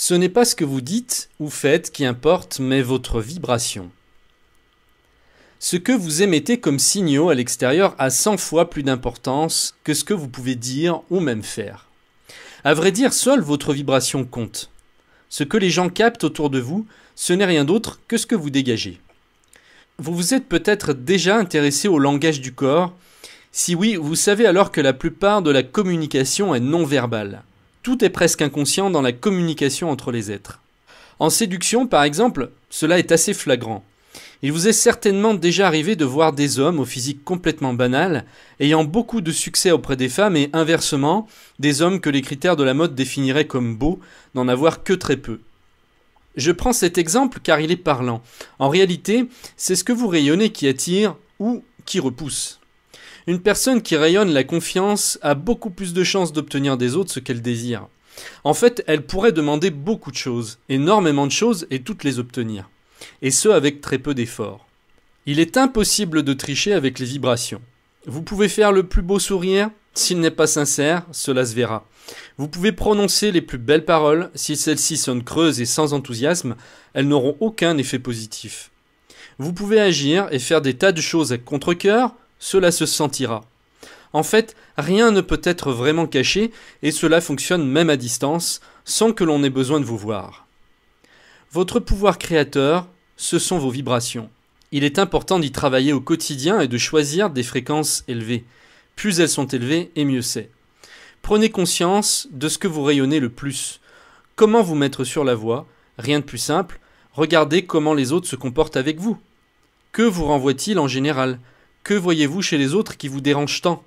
Ce n'est pas ce que vous dites ou faites qui importe, mais votre vibration. Ce que vous émettez comme signaux à l'extérieur a 100 fois plus d'importance que ce que vous pouvez dire ou même faire. À vrai dire, seule votre vibration compte. Ce que les gens captent autour de vous, ce n'est rien d'autre que ce que vous dégagez. Vous vous êtes peut-être déjà intéressé au langage du corps. Si oui, vous savez alors que la plupart de la communication est non verbale. Tout est presque inconscient dans la communication entre les êtres. En séduction, par exemple, cela est assez flagrant. Il vous est certainement déjà arrivé de voir des hommes au physique complètement banal, ayant beaucoup de succès auprès des femmes et inversement, des hommes que les critères de la mode définiraient comme beaux, n'en avoir que très peu. Je prends cet exemple car il est parlant. En réalité, c'est ce que vous rayonnez qui attire ou qui repousse. Une personne qui rayonne la confiance a beaucoup plus de chances d'obtenir des autres ce qu'elle désire. En fait, elle pourrait demander beaucoup de choses, énormément de choses et toutes les obtenir. Et ce avec très peu d'efforts. Il est impossible de tricher avec les vibrations. Vous pouvez faire le plus beau sourire, s'il n'est pas sincère, cela se verra. Vous pouvez prononcer les plus belles paroles, si celles-ci sonnent creuses et sans enthousiasme, elles n'auront aucun effet positif. Vous pouvez agir et faire des tas de choses à contre-cœur, cela se sentira. En fait, rien ne peut être vraiment caché, et cela fonctionne même à distance, sans que l'on ait besoin de vous voir. Votre pouvoir créateur, ce sont vos vibrations. Il est important d'y travailler au quotidien et de choisir des fréquences élevées. Plus elles sont élevées, et mieux c'est. Prenez conscience de ce que vous rayonnez le plus. Comment vous mettre sur la voie? Rien de plus simple. Regardez comment les autres se comportent avec vous. Que vous renvoient-ils en général? Que voyez-vous chez les autres qui vous dérange tant?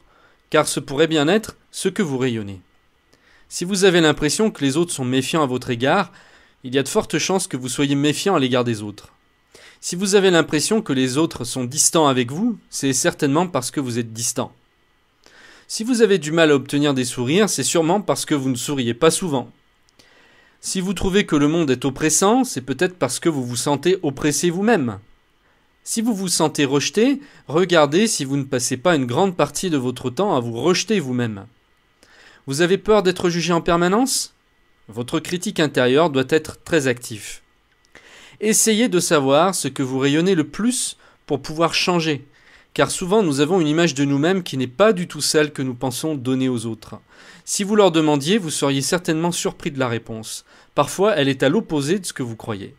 Car ce pourrait bien être ce que vous rayonnez. Si vous avez l'impression que les autres sont méfiants à votre égard, il y a de fortes chances que vous soyez méfiant à l'égard des autres. Si vous avez l'impression que les autres sont distants avec vous, c'est certainement parce que vous êtes distant. Si vous avez du mal à obtenir des sourires, c'est sûrement parce que vous ne souriez pas souvent. Si vous trouvez que le monde est oppressant, c'est peut-être parce que vous vous sentez oppressé vous-même. Si vous vous sentez rejeté, regardez si vous ne passez pas une grande partie de votre temps à vous rejeter vous-même. Vous avez peur d'être jugé en permanence? Votre critique intérieure doit être très active. Essayez de savoir ce que vous rayonnez le plus pour pouvoir changer, car souvent nous avons une image de nous-mêmes qui n'est pas du tout celle que nous pensons donner aux autres. Si vous leur demandiez, vous seriez certainement surpris de la réponse. Parfois, elle est à l'opposé de ce que vous croyez.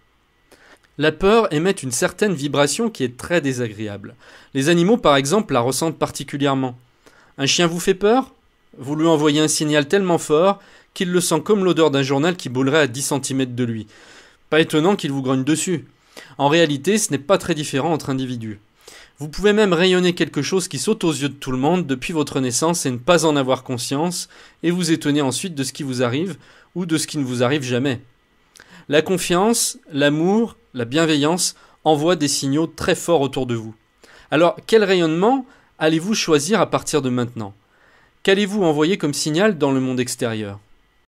La peur émet une certaine vibration qui est très désagréable. Les animaux, par exemple, la ressentent particulièrement. Un chien vous fait peur? Vous lui envoyez un signal tellement fort qu'il le sent comme l'odeur d'un journal qui brûlerait à 10 cm de lui. Pas étonnant qu'il vous grogne dessus. En réalité, ce n'est pas très différent entre individus. Vous pouvez même rayonner quelque chose qui saute aux yeux de tout le monde depuis votre naissance et ne pas en avoir conscience, et vous étonner ensuite de ce qui vous arrive ou de ce qui ne vous arrive jamais. La confiance, l'amour, la bienveillance envoient des signaux très forts autour de vous. Alors, quel rayonnement allez-vous choisir à partir de maintenant? Qu'allez-vous envoyer comme signal dans le monde extérieur?